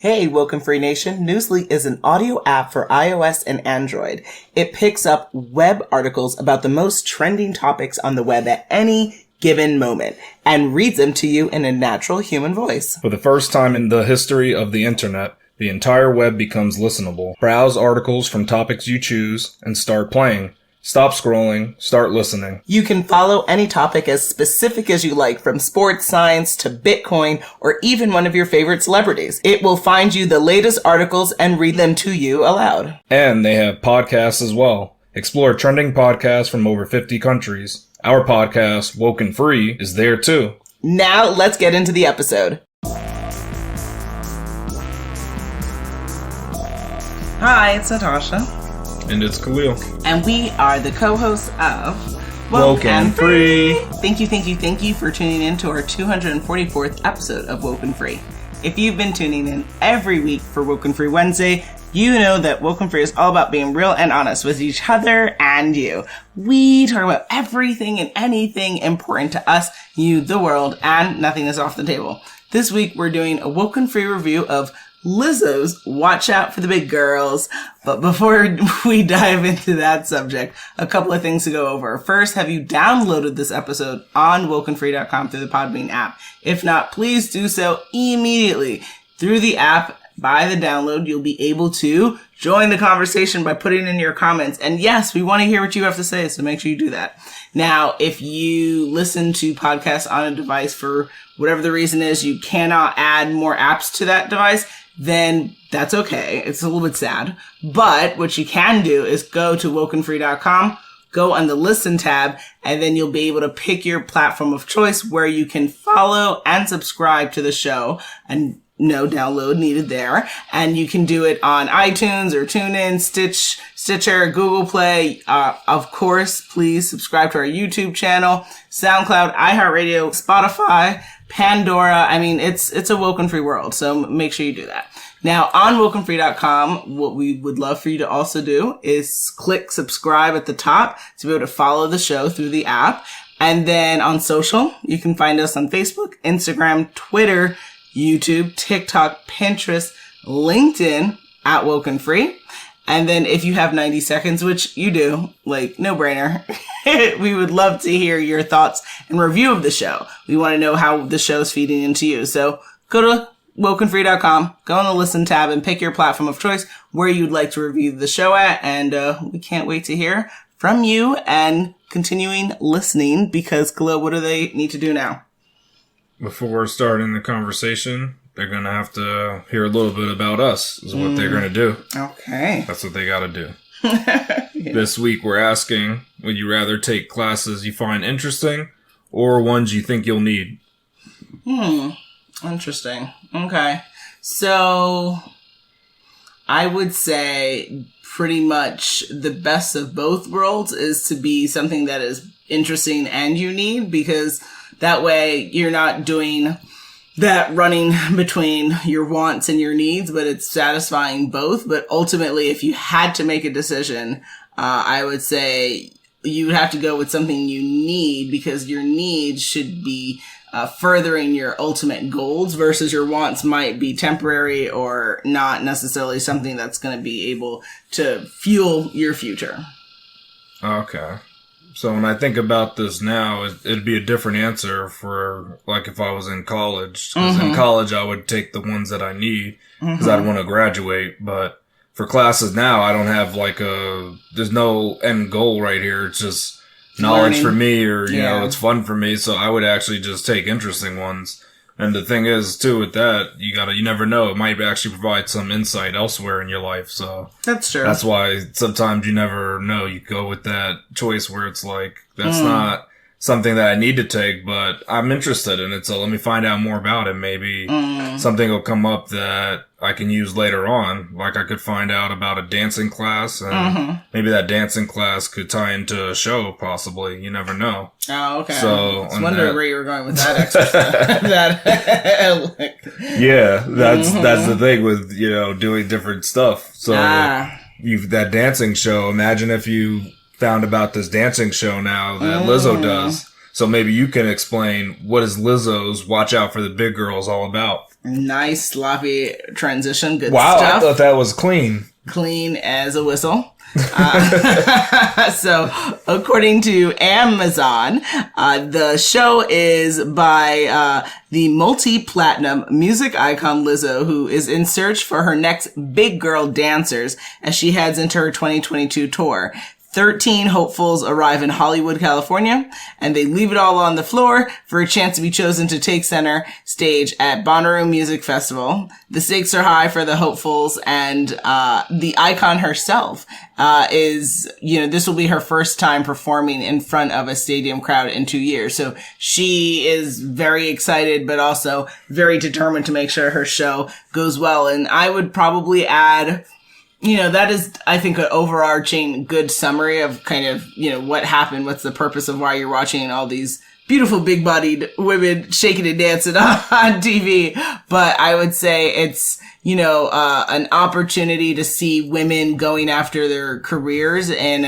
Hey, WokeNFree Nation, Newsly is an audio app for iOS and Android. It picks up web articles about the most trending topics on the web at any given moment and reads them to you in a natural human voice. For the first time in the history of the internet, the entire web becomes listenable. Browse articles from topics you choose and start playing. Stop scrolling, start listening. You can follow any topic as specific as you like, from sports, science to Bitcoin, or even one of your favorite celebrities. It will find you the latest articles and read them to you aloud. And they have podcasts as well. Explore trending podcasts from over 50 countries. Our podcast, WokeNFree, is there too. Now let's get into the episode. Hi, it's Natasha. And it's Khalil. And we are the co-hosts of WokeNFree. Thank you for tuning in to our 244th episode of WokeNFree. If you've been tuning in every week for WokeNFree Wednesday, you know that WokeNFree is all about being real and honest with each other and you. We talk about everything and anything important to us, you, the world, and nothing is off the table. This week we're doing a WokeNFree review of Lizzo's Watch Out for the Big Girls. But before we dive into that subject, a couple of things to go over. First, have you downloaded this episode on WokeNFree.com through the Podbean app? If not, please do so immediately. Through the app, by the download, you'll be able to join the conversation by putting in your comments. And yes, we want to hear what you have to say, so make sure you do that. Now, if you listen to podcasts on a device for whatever the reason is, you cannot add more apps to that device, then that's okay. It's a little bit sad. But what you can do is go to WokeNFree.com, go on the Listen tab, and then you'll be able to pick your platform of choice where you can follow and subscribe to the show. And no download needed there. And you can do it on iTunes or TuneIn, Stitcher, Google Play. Of course, please subscribe to our YouTube channel, SoundCloud, iHeartRadio, Spotify, Pandora. I mean, it's a WokeNFree world, so make sure you do that. Now, on WokeNFree.com, what we would love for you to also do is click subscribe at the top to be able to follow the show through the app. And then on social, you can find us on Facebook, Instagram, Twitter, YouTube, TikTok, Pinterest, LinkedIn at WokeNFree. And then if you have 90 seconds, which you do, like, no brainer, we would love to hear your thoughts and review of the show. We want to know how the show's feeding into you. So go to WokeNFree.com, go on the Listen tab, and pick your platform of choice where you'd like to review the show at. And we can't wait to hear from you and continuing listening, because, Khalil, what do they need to do now? Before starting the conversation, they're going to have to hear a little bit about us, is what they're going to do. Okay. That's what they got to do. Yeah. This week we're asking, would you rather take classes you find interesting or ones you think you'll need? Interesting. Okay. So I would say pretty much the best of both worlds is to be something that is interesting and you need, because that way you're not doing that running between your wants and your needs, but it's satisfying both. But ultimately, if you had to make a decision, I would say you would have to go with something you need, because your needs should be furthering your ultimate goals, versus your wants might be temporary or not necessarily something that's going to be able to fuel your future. Okay. So when I think about this now, it'd be a different answer for, like, if I was in college. Because in college, I would take the ones that I need because I'd want to graduate. But for classes now, I don't have, like, there's no end goal right here. It's just knowledge learning for me, or, you know, it's fun for me. So I would actually just take interesting ones. And the thing is, too, with that, you never know. It might actually provide some insight elsewhere in your life. So that's true. That's why sometimes you never know. You go with that choice where it's like, that's not something that I need to take, but I'm interested in it. So let me find out more about it. Maybe something will come up that I can use later on. Like I could find out about a dancing class, and maybe that dancing class could tie into a show, possibly. You never know. Oh, okay. So I was wondering where you were going with that exercise. Yeah, that's the thing with, you know, doing different stuff. So that dancing show, imagine if you found about this dancing show now that Lizzo does. So maybe you can explain, what is Lizzo's Watch Out for the Big Girls all about? Nice, sloppy transition. Good wow, stuff. I thought that was clean. Clean as a whistle. So, according to Amazon, the show is by the multi-platinum music icon Lizzo, who is in search for her next big girl dancers as she heads into her 2022 tour. 13 hopefuls arrive in Hollywood, California, and they leave it all on the floor for a chance to be chosen to take center stage at Bonnaroo Music Festival. The stakes are high for the hopefuls, and the icon herself this will be her first time performing in front of a stadium crowd in 2 years. So she is very excited, but also very determined to make sure her show goes well. And I would probably add, that is, I think, an overarching good summary of kind of, what happened, what's the purpose of why you're watching all these beautiful big-bodied women shaking and dancing on TV. But I would say it's, an opportunity to see women going after their careers in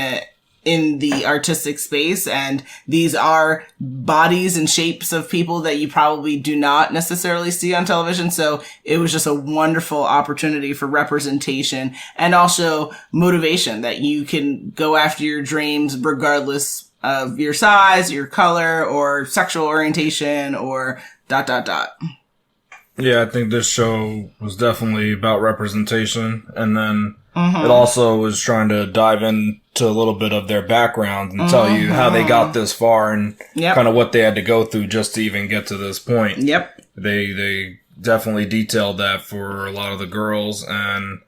the artistic space. And these are bodies and shapes of people that you probably do not necessarily see on television. So it was just a wonderful opportunity for representation and also motivation that you can go after your dreams regardless of your size, your color, or sexual orientation, or ... Yeah, I think this show was definitely about representation, and then it also was trying to dive into a little bit of their background and tell you how they got this far and kind of what they had to go through just to even get to this point. Yep. They definitely detailed that for a lot of the girls, and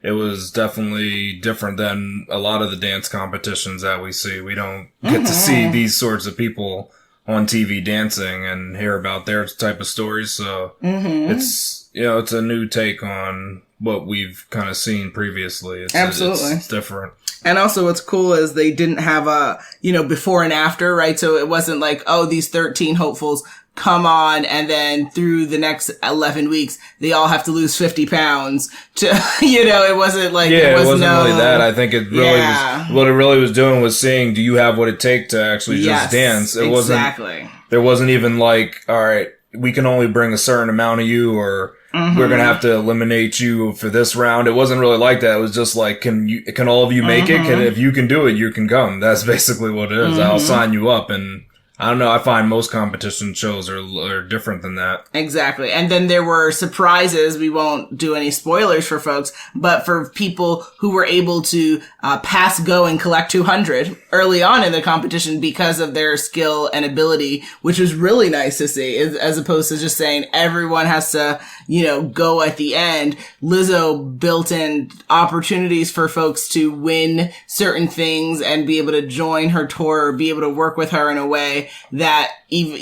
it was definitely different than a lot of the dance competitions that we see. We don't get to see these sorts of people on TV dancing and hear about their type of stories. So it's, it's a new take on what we've kind of seen previously. Absolutely. It's different. And also what's cool is they didn't have a, before and after, right? So it wasn't like, these 13 hopefuls come on and then through the next 11 weeks, they all have to lose 50 pounds to, it wasn't like, it wasn't really that. I think it really was, what it really was doing was saying, do you have what it takes to actually just dance? It there wasn't even like, all right, we can only bring a certain amount of you, or we're going to have to eliminate you for this round. It wasn't really like that. It was just like, can all of you make it? If you can do it, you can come. That's basically what it is. I'll sign you up. And I don't know. I find most competition shows are different than that. Exactly. And then there were surprises. We won't do any spoilers for folks, but for people who were able to pass go and collect 200 early on in the competition because of their skill and ability, which was really nice to see, as opposed to just saying everyone has to, go at the end. Lizzo built in opportunities for folks to win certain things and be able to join her tour or be able to work with her in a way that even,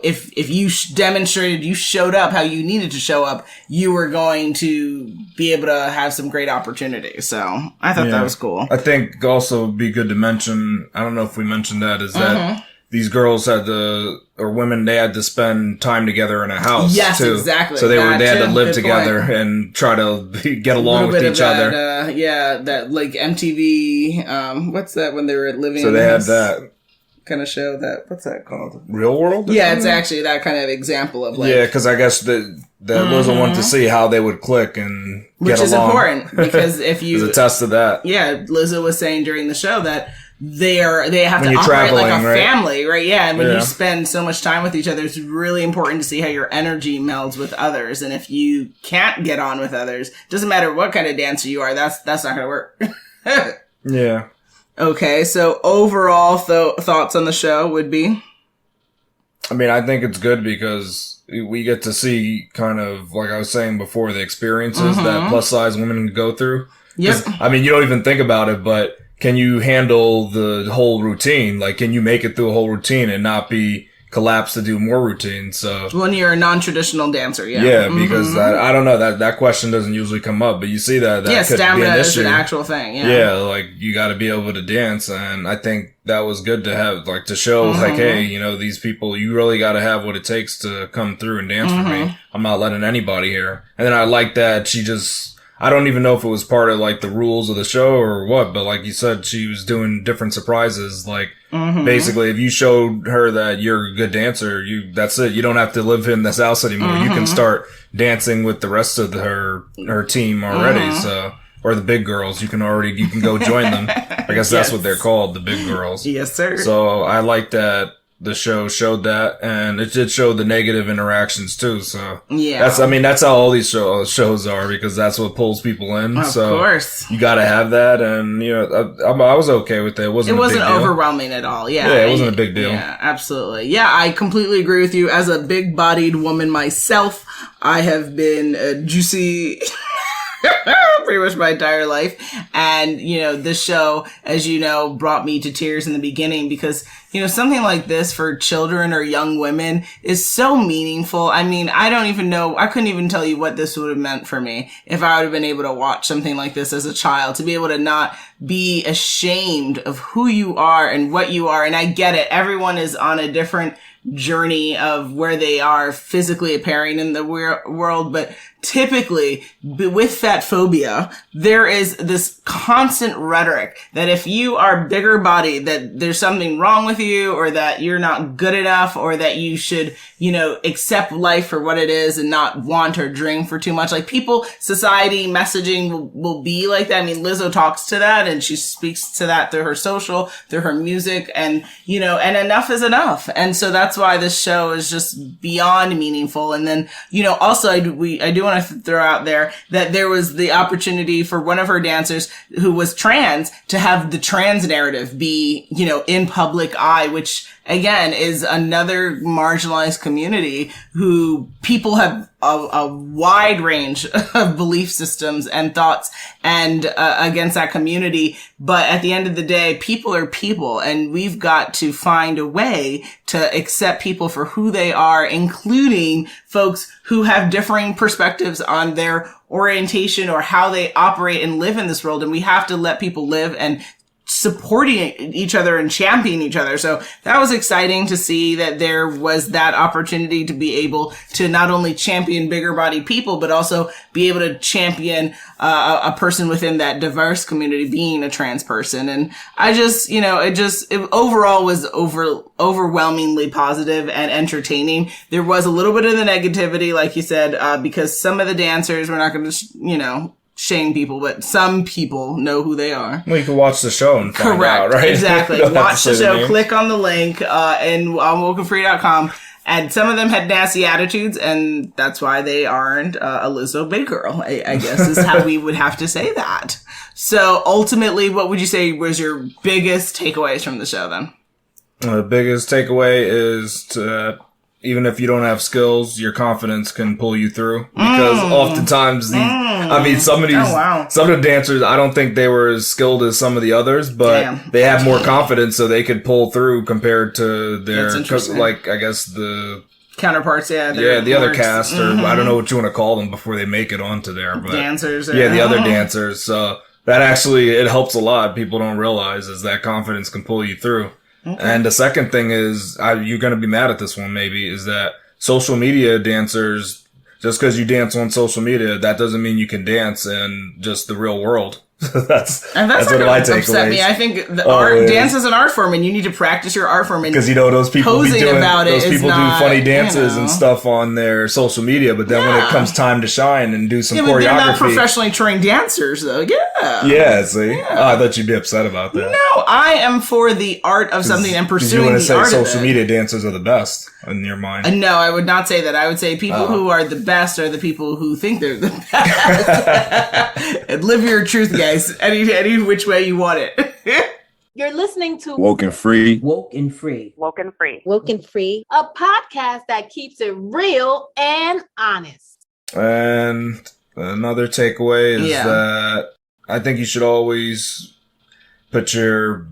if you demonstrated you showed up how you needed to show up, you were going to be able to have some great opportunities. So I thought that was cool. I think also it'd be good to mention, I don't know if we mentioned that, is that these girls women, they had to spend time together in a house. Yes, too. Exactly. So they had to live together and try to get along with each other. That like MTV, what's that when they were living in the house? So they had that kind of show what's that called? Real World? Yeah, it's actually that kind of example of like... Yeah, because I guess that Lizzo wanted to see how they would click and get along. Which is important, because if you... There's a test of that. Yeah, Lizzo was saying during the show that they have to operate like a family, right? Yeah, and when you spend so much time with each other, it's really important to see how your energy melds with others. And if you can't get on with others, doesn't matter what kind of dancer you are, that's not going to work. Yeah. Okay, so overall thoughts on the show would be? I mean, I think it's good because we get to see kind of, like I was saying before, the experiences that plus size women can go through. Yep. I mean, you don't even think about it, but can you handle the whole routine? Like, can you make it through a whole routine and not be collapsed to do more routine? So when you're a non-traditional dancer, yeah, because I don't know, that question doesn't usually come up, but you see that could be an issue. Stamina is an actual thing. Yeah, like you got to be able to dance, and I think that was good to have, like, to show like, hey, these people, you really got to have what it takes to come through and dance for me. I'm not letting anybody here. And then I like that she just, I don't even know if it was part of like the rules of the show or what, but like you said, she was doing different surprises. Like basically, if you showed her that you're a good dancer, that's it. You don't have to live in this house anymore. You can start dancing with the rest of her team already. So, or the big girls, you can go join them. I guess that's what they're called, the big girls. Yes, sir. So I like that the show showed that, and it did show the negative interactions too. So that's how all these shows are, because that's what pulls people in. Of course, you got to have that, and I was okay with it. It wasn't overwhelming at all. Yeah, it wasn't a big deal. Yeah, absolutely. Yeah, I completely agree with you. As a big-bodied woman myself, I have been juicy. Pretty much my entire life. And, this show, as you know, brought me to tears in the beginning because, something like this for children or young women is so meaningful. I mean, I couldn't even tell you what this would have meant for me if I would have been able to watch something like this as a child, to be able to not be ashamed of who you are and what you are. And I get it. Everyone is on a different journey of where they are physically appearing in the world, but typically with fat phobia, there is this constant rhetoric that if you are bigger body, that there's something wrong with you, or that you're not good enough, or that you should, accept life for what it is and not want or dream for too much. Like society messaging will be like that. I mean, Lizzo talks to that, and she speaks to that through her social, through her music, and, and enough is enough. And so that's why this show is just beyond meaningful. And then, also I do want to throw out there that there was the opportunity for one of her dancers who was trans to have the trans narrative be, in public eye, which again is another marginalized community who people have a wide range of belief systems and thoughts and against that community. But at the end of the day, people are people, and we've got to find a way to accept people for who they are, including folks who have differing perspectives on their orientation or how they operate and live in this world. And we have to let people live and supporting each other and championing each other. So that was exciting to see that there was that opportunity to be able to not only champion bigger bodied people, but also be able to champion a person within that diverse community being a trans person. And I just, it overall was overwhelmingly positive and entertaining. There was a little bit of the negativity, like you said, because some of the dancers, we're not going to, shame people, but some people know who they are. Well, you can watch the show and find out, right? Exactly. Watch the show, click on the link on WokeNFree.com. And some of them had nasty attitudes, and that's why they aren't a Lizzo big girl, I guess is how we would have to say that. So ultimately, what would you say was your biggest takeaways from the show then? The biggest takeaway is to even if you don't have skills, your confidence can pull you through. Because oftentimes some of the dancers, I don't think they were as skilled as some of the others, but they have more confidence, so they could pull through compared to their, I guess the counterparts, the other cast, or I don't know what you want to call them before they make it onto there, but dancers, the other dancers. So that actually, it helps a lot. People don't realize is that confidence can pull you through. Okay. And the second thing is, you're going to be mad at this one maybe, is that social media dancers, just because you dance on social media, that doesn't mean you can dance in just the real world. that's what I take upset me. I think dance is an art form, and you need to practice your art form. Because those people do funny dances and stuff on their social media, but then when it comes time to shine and do some choreography, they're not professionally trained dancers, though. See, I thought you'd be upset about that. No, I am for the art of something and pursuing the art of it. You want to say social media dancers are the best in your mind? No, I would not say that. I would say people who are the best are the people who think they're the best. And live your truth, guys. Any which way you want it. You're listening to WokeNFree. WokeNFree. WokeNFree. WokeNFree. A podcast that keeps it real and honest. And another takeaway is that I think you should always put your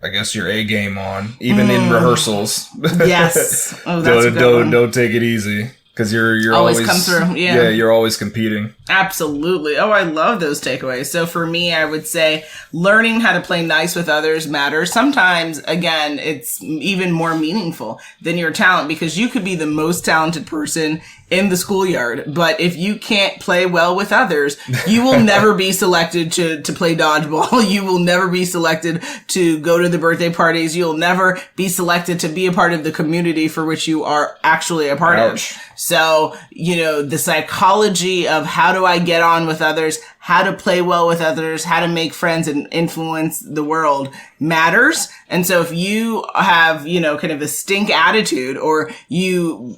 A game on, even in rehearsals. Yes. Oh, that's a good one. Don't take it easy. Because you're always come through. Yeah, you're always competing. Absolutely. Oh, I love those takeaways. So for me, I would say learning how to play nice with others matters. Sometimes, again, it's even more meaningful than your talent, because you could be the most talented person in the schoolyard. But if you can't play well with others, you will never be selected to play dodgeball. You will never be selected to go to the birthday parties. You'll never be selected to be a part of the community for which you are actually a part of. So, the psychology of how do I get on with others, how to play well with others, how to make friends and influence the world matters. And so if you have, kind of a stink attitude, or you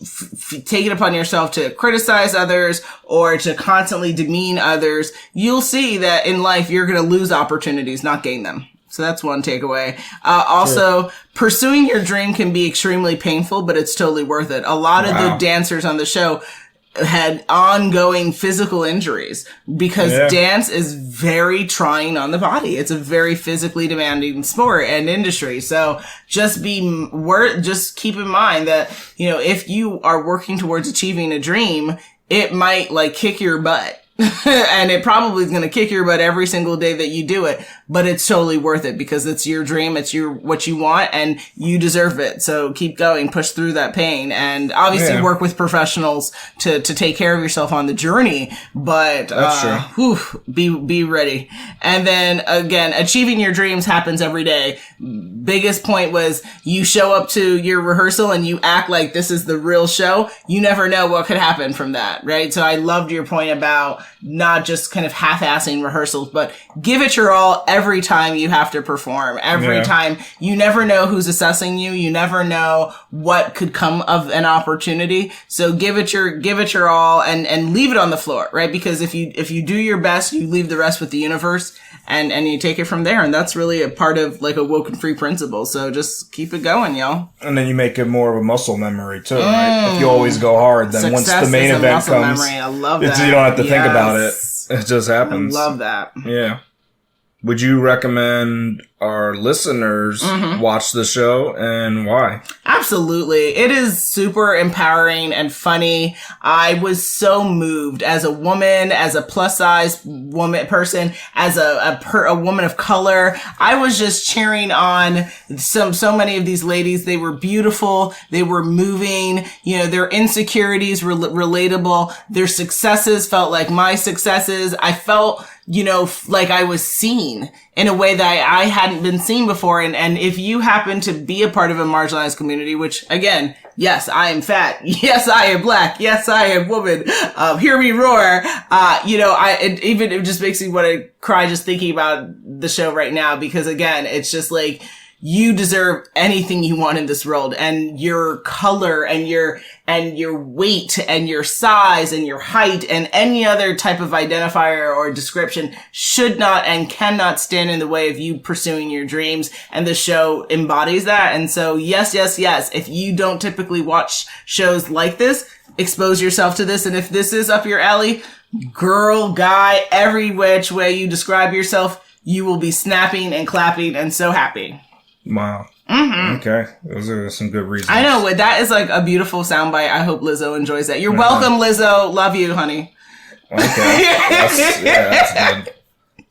take it upon yourself to criticize others or to constantly demean others, you'll see that in life you're going to lose opportunities, not gain them. So that's one takeaway. Also, pursuing your dream can be extremely painful, but it's totally worth it. A lot of the dancers on the show had ongoing physical injuries because dance is very trying on the body. It's a very physically demanding sport and industry. So just keep in mind that, if you are working towards achieving a dream, it might kick your butt. And it probably is going to kick your butt every single day that you do it, but it's totally worth it because it's your dream. It's what you want, and you deserve it. So keep going, push through that pain, and obviously work with professionals to take care of yourself on the journey. But, be ready. And then again, achieving your dreams happens every day. Biggest point was you show up to your rehearsal and you act like this is the real show. You never know what could happen from that, right? So I loved your point about not just kind of half-assing rehearsals, but give it your all every time you have to perform. Every time. You never know who's assessing you. You never know what could come of an opportunity. So give it your all and leave it on the floor, right? Because if you do your best, you leave the rest with the universe and you take it from there. And that's really a part of a WokeNFree principle. So just keep it going, y'all. And then you make it more of a muscle memory too, right? If you always go hard, then once the main event comes, memory. I love that. You don't have to think about it. It just happens. I love that. Yeah. Would you recommend our listeners watch the show, and why? Absolutely. It is super empowering and funny. I was so moved as a woman, as a plus size person, as a woman of color. I was just cheering on so many of these ladies. They were beautiful. They were moving. Their insecurities were relatable. Their successes felt like my successes. I felt like I was seen in a way that I hadn't been seen before. And if you happen to be a part of a marginalized community, which again, yes, I am fat. Yes, I am black. Yes, I am woman. Hear me roar. It just makes me want to cry just thinking about the show right now, because again, it's just you deserve anything you want in this world, and your color and your weight and your size and your height and any other type of identifier or description should not and cannot stand in the way of you pursuing your dreams. And the show embodies that. And so yes. If you don't typically watch shows like this, expose yourself to this. And if this is up your alley, girl, guy, every which way you describe yourself, you will be snapping and clapping and so happy. Wow. Mm-hmm. Okay. Those are some good reasons. I know. That is a beautiful soundbite. I hope Lizzo enjoys that. You're welcome, Lizzo. Love you, honey. Okay. That's good.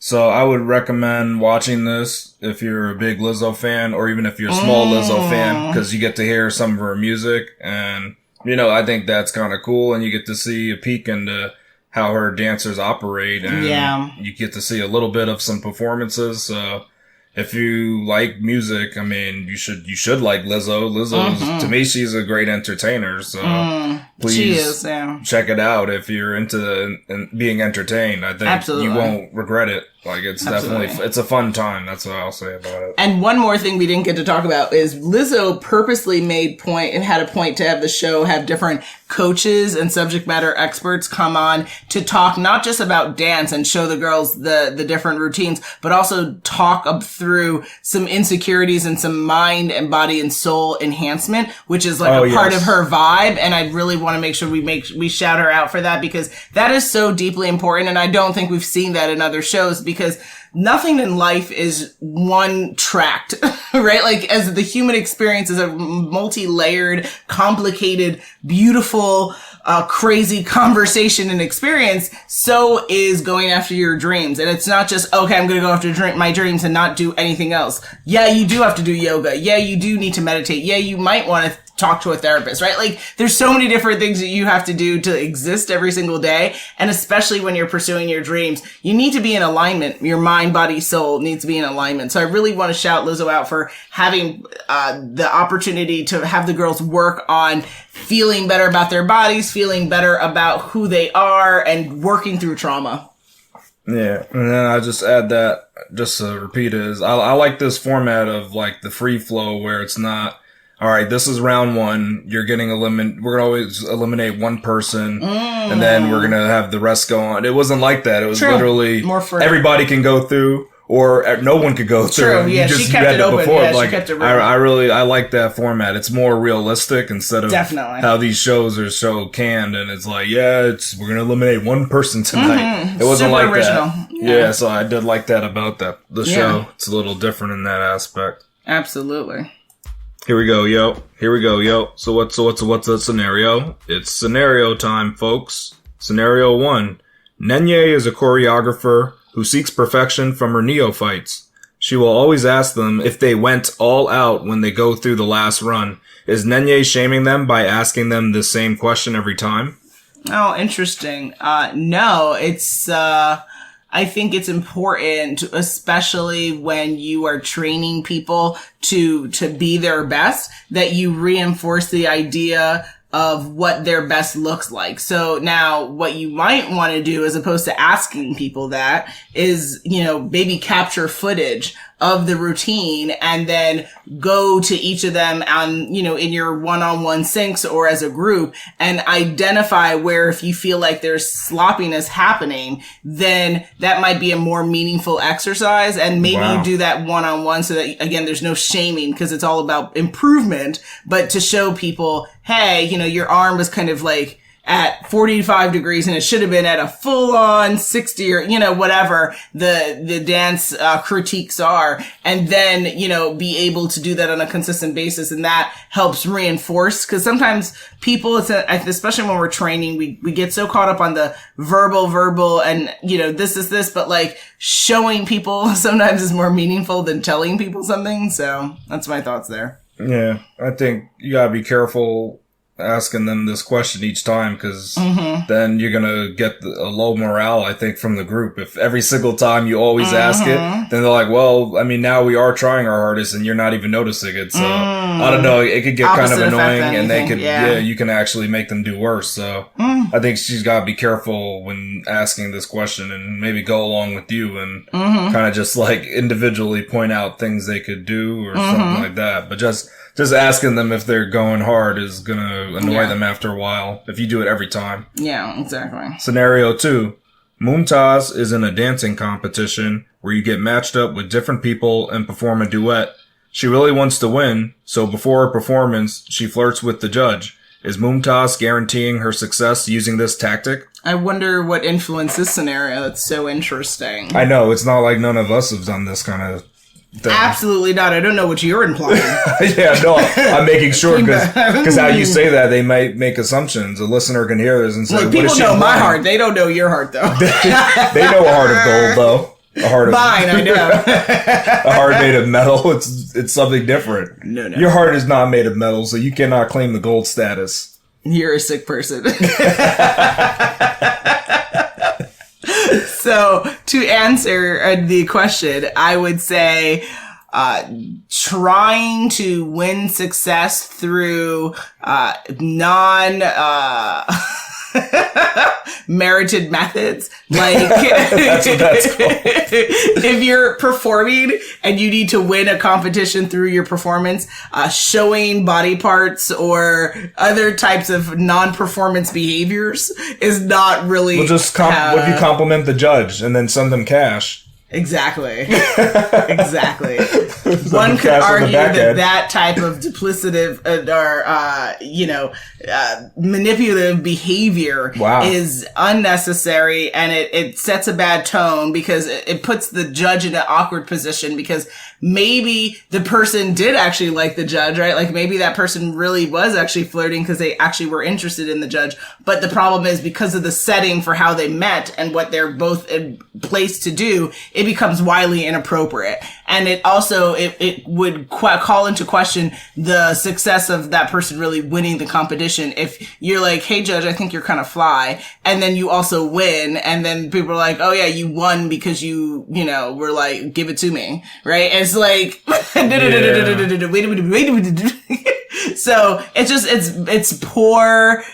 So I would recommend watching this if you're a big Lizzo fan, or even if you're a small Lizzo fan, because you get to hear some of her music. And, I think that's kind of cool. And you get to see a peek into how her dancers operate. And you get to see a little bit of some performances. So if you like music, I mean, you should like Lizzo. Lizzo, to me, she's a great entertainer. So please check it out if you're into being entertained. I think you won't regret it. It's definitely, it's a fun time. That's what I'll say about it. And one more thing we didn't get to talk about is Lizzo purposely had a point to have the show have different coaches and subject matter experts come on to talk not just about dance and show the girls the different routines, but also talk through some insecurities and some mind and body and soul enhancement, which is part of her vibe. And I really want to make sure we shout her out for that, because that is so deeply important. And I don't think we've seen that in other shows, because nothing in life is one tracked, right? As the human experience is a multi-layered, complicated, beautiful, crazy conversation and experience, so is going after your dreams. And it's not just, okay, I'm going to go after my dreams and not do anything else. Yeah, you do have to do yoga. Yeah, you do need to meditate. Yeah, you might want to talk to a therapist, right? Like, there's so many different things that you have to do to exist every single day. And especially when you're pursuing your dreams, you need to be in alignment. Your mind, body, soul needs to be in alignment. So I really want to shout Lizzo out for having the opportunity to have the girls work on feeling better about their bodies, feeling better about who they are, and working through trauma. Yeah, and then I just add that, just to repeat it, is I like this format of like the free flow where it's not, all right, this is round one. We're going to always eliminate one person and then we're going to have the rest go on. It wasn't like that. It was literally more free. Everybody can go through or no one could go through. True. Yeah, she kept it open. Yeah, like, she kept it real. I like that format. It's more realistic instead of Definitely. How these shows are so canned and it's like, we're going to eliminate one person tonight. It wasn't Super like original. that. Yeah, so I did like that about the show. It's a little different in that aspect. Absolutely. Here we go, yo. So what's the scenario? It's scenario time, folks. Scenario 1. Nenye is a choreographer who seeks perfection from her neophytes. She will always ask them if they went all out when they go through the last run. Is Nenye shaming them by asking them the same question every time? Oh, interesting. No, it's, I think it's important, especially when you are training people to be their best, that you reinforce the idea of what their best looks like. So now what you might want to do, as opposed to asking people that, is, maybe capture footage of the routine and then go to each of them on, in your one-on-one syncs or as a group and identify where, if you feel like there's sloppiness happening, then that might be a more meaningful exercise. And maybe you do that one-on-one so that, again, there's no shaming because it's all about improvement, but to show people, hey, your arm was kind of like at 45 degrees and it should have been at a full on 60 or, whatever the dance critiques are. And then, be able to do that on a consistent basis. And that helps reinforce, because sometimes people, especially when we're training, we get so caught up on the verbal and, this is this, but like showing people sometimes is more meaningful than telling people something. So that's my thoughts there. Yeah. I think you gotta be careful asking them this question each time, because then you're gonna get a low morale, I think, from the group. If every single time you always ask it, then they're like, well, I mean, now we are trying our hardest and you're not even noticing it. So I don't know, it could get kind of annoying and they could, you can actually make them do worse. So I think she's gotta be careful when asking this question and maybe go along with you and kind of just like individually point out things they could do or something like that. But just asking them if they're going hard is gonna annoy them after a while if you do it every time. Yeah, exactly. Scenario 2. Mumtaz is in a dancing competition where you get matched up with different people and perform a duet. She really wants to win, so before her performance, she flirts with the judge. Is Mumtaz guaranteeing her success using this tactic? I wonder what influenced this scenario. That's so interesting. I know, it's not like none of us have done this kind of thing. Absolutely not. I don't know what you're implying. Yeah, no, I'm making sure because how you say that, they might make assumptions. A listener can hear this and say, look, people know my heart. They don't know your heart, though. They know a heart of gold, though. A heart of fine, I know. A heart made of metal. It's something different. No. Your heart is not made of metal, so you cannot claim the gold status. You're a sick person. So, to answer the question, I would say trying to win success through merited methods. Like, that's what that's called. If you're performing and you need to win a competition through your performance, showing body parts or other types of non-performance behaviors is not really. Well, just what if you compliment the judge and then send them cash? Exactly. One could argue that type of duplicative manipulative behavior is unnecessary, and it sets a bad tone because it puts the judge in an awkward position, because maybe the person did actually like the judge, right? Like maybe that person really was actually flirting because they actually were interested in the judge. But the problem is because of the setting for how they met and what they're both in place to do, it becomes wildly inappropriate. And it also, it would call into question the success of that person really winning the competition. If you're like, hey judge, I think you're kind of fly. And then you also win. And then people are like, oh yeah, you won because you know, were like, give it to me. Right? And it's like, so it's just, it's poor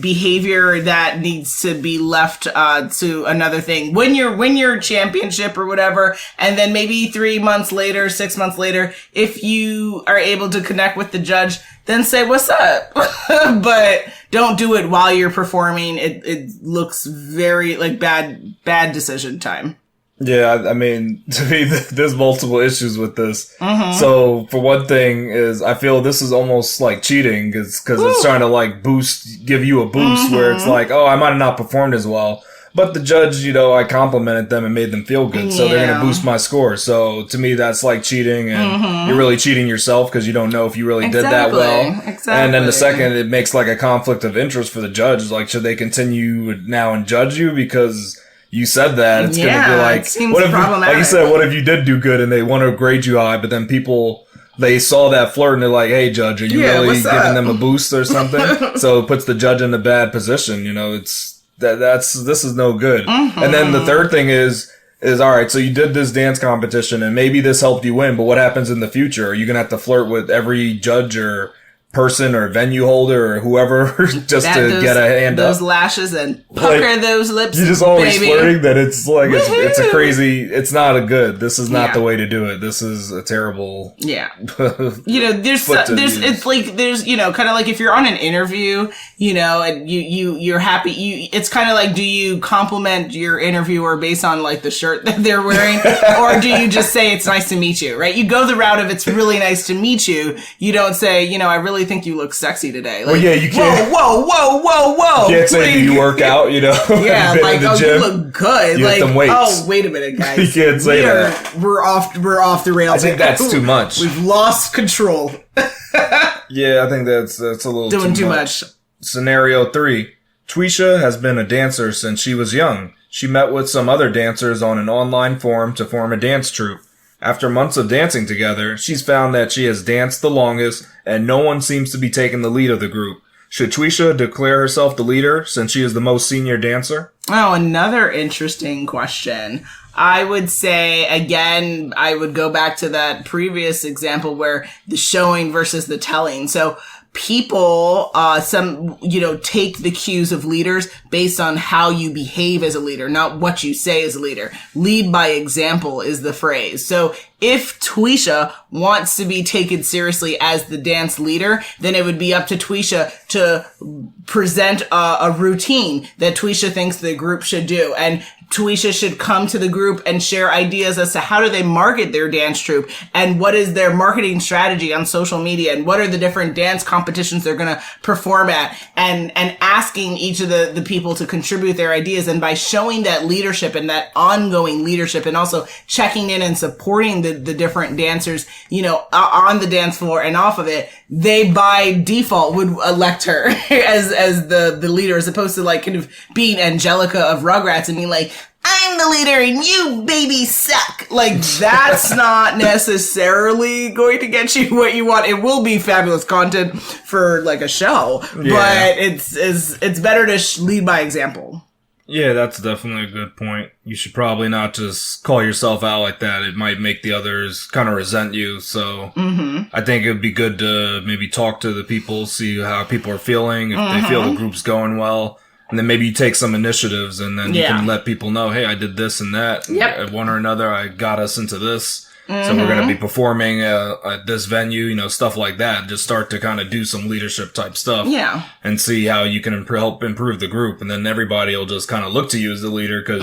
behavior that needs to be left to another thing. When your championship or whatever, and then maybe 3 months later, 6 months later, if you are able to connect with the judge, then say what's up. But don't do it while you're performing. It looks very like bad decision time. Yeah, I mean, to me, there's multiple issues with this. Mm-hmm. So, for one thing is, I feel this is almost like cheating, because it's trying to like give you a boost where it's like, oh, I might have not performed as well. But the judge, you know, I complimented them and made them feel good, so they're going to boost my score. So, to me, that's like cheating, and you're really cheating yourself because you don't know if you really did that well. Exactly. And then the second, it makes like a conflict of interest for the judge. Like, should they continue now and judge you because you said that? It's going to be like, what if, like you said, what if you did do good and they want to grade you high, but then people, they saw that flirt and they're like, hey judge, are you really giving them a boost or something? So it puts the judge in a bad position. You know, this is no good. And then the third thing is all right, so you did this dance competition and maybe this helped you win, but what happens in the future? Are you going to have to flirt with every judge or person or venue holder or whoever just to get a hand up? Those lashes and pucker those lips. You're just always flirting. That it's like, it's a crazy, it's not a good, this is not the way to do it. This is a terrible. Yeah. You know, it's like, there's, you know, kind of like if you're on an interview, you know, and you're happy, it's kind of like, do you compliment your interviewer based on like the shirt that they're wearing? Or do you just say, it's nice to meet you, right? You go the route of, it's really nice to meet you. You don't say, you know, I really think you look sexy today. Like, well, yeah, you can't. Whoa. You can't say, do you work out, you know? Yeah, like, oh, you look good. You like, lift them weights. Oh, wait a minute, guys. You can't say that. We're off the rails. I think that's too much. We've lost control. Yeah, I think that's a little doing too much. Scenario 3. Twisha has been a dancer since she was young. She met with some other dancers on an online forum to form a dance troupe. After months of dancing together, she's found that she has danced the longest, and no one seems to be taking the lead of the group. Should Twisha declare herself the leader since she is the most senior dancer? Oh, another interesting question. I would say, again, I would go back to that previous example where the showing versus the telling. So people, take the cues of leaders based on how you behave as a leader, not what you say as a leader. Lead by example is the phrase. So if Twisha wants to be taken seriously as the dance leader, then it would be up to Twisha to present a routine that Twisha thinks the group should do. And Twisha should come to the group and share ideas as to how do they market their dance troupe and what is their marketing strategy on social media and what are the different dance competitions they're going to perform at, and asking each of the people to contribute their ideas. And by showing that leadership and that ongoing leadership and also checking in and supporting the different dancers, you know, on the dance floor and off of it, they by default would elect her as the leader, as opposed to like kind of being Angelica of Rugrats and being like, I'm the leader and you babies suck. Like, that's not necessarily going to get you what you want. It will be fabulous content for like a show, but it's better to lead by example. Yeah, that's definitely a good point. You should probably not just call yourself out like that. It might make the others kind of resent you. So I think it'd be good to maybe talk to the people, see how people are feeling, if they feel the group's going well. And then maybe you take some initiatives and then you can let people know, hey, I did this and that. Yep. One or another, I got us into this. So we're going to be performing at this venue, you know, stuff like that. Just start to kind of do some leadership type stuff. Yeah. And see how you can help improve the group. And then everybody will just kind of look to you as the leader because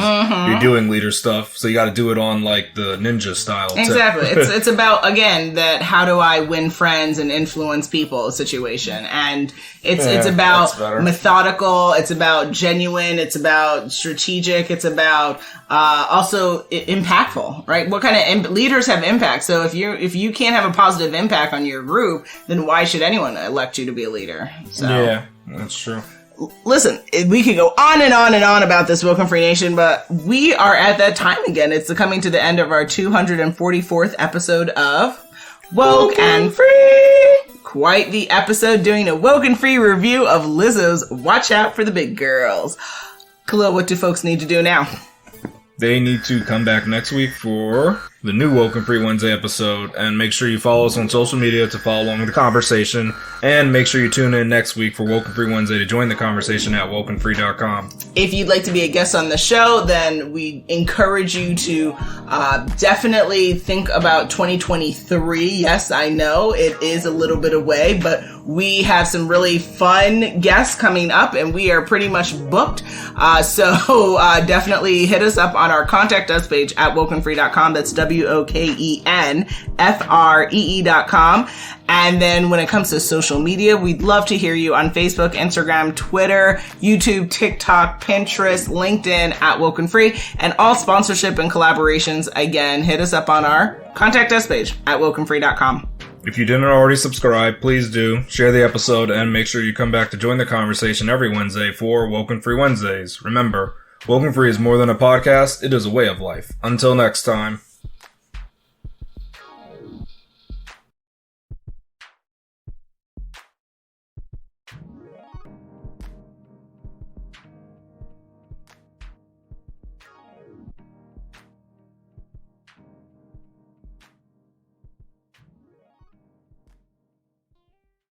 you're doing leader stuff. So you got to do it on like the ninja style. Exactly. It's about, again, that how do I win friends and influence people situation. And it's about methodical. It's about genuine. It's about strategic. It's about also impactful, right? What kind of leaders have impact? So if you can't have a positive impact on your group, then why should anyone elect you to be a leader? So yeah, that's true. Listen, we could go on and on and on about this Woken Free Nation, but we are at that time again. It's coming to the end of our 244th episode of Woke and Free. Quite the episode doing a Woken Free review of Lizzo's Watch Out for the Big Girls. Khalil, what do folks need to do now? They need to come back next week for the new Woken Free Wednesday episode, and make sure you follow us on social media to follow along with the conversation, and make sure you tune in next week for Woken Free Wednesday to join the conversation at WokeNFree.com. If you'd like to be a guest on the show, then we encourage you to definitely think about 2023. Yes, I know it is a little bit away, but we have some really fun guests coming up, and we are pretty much booked. So definitely hit us up on our Contact Us page at WokeNFree.com. That's WokenFree.com. And then when it comes to social media, we'd love to hear you on Facebook, Instagram, Twitter, YouTube, TikTok, Pinterest, LinkedIn at Woken Free, and all sponsorship and collaborations. Again, hit us up on our Contact Us page at WokenFree.com. If you didn't already subscribe, please do. Share the episode and make sure you come back to join the conversation every Wednesday for Woken Free Wednesdays. Remember, Woken Free is more than a podcast, it is a way of life. Until next time.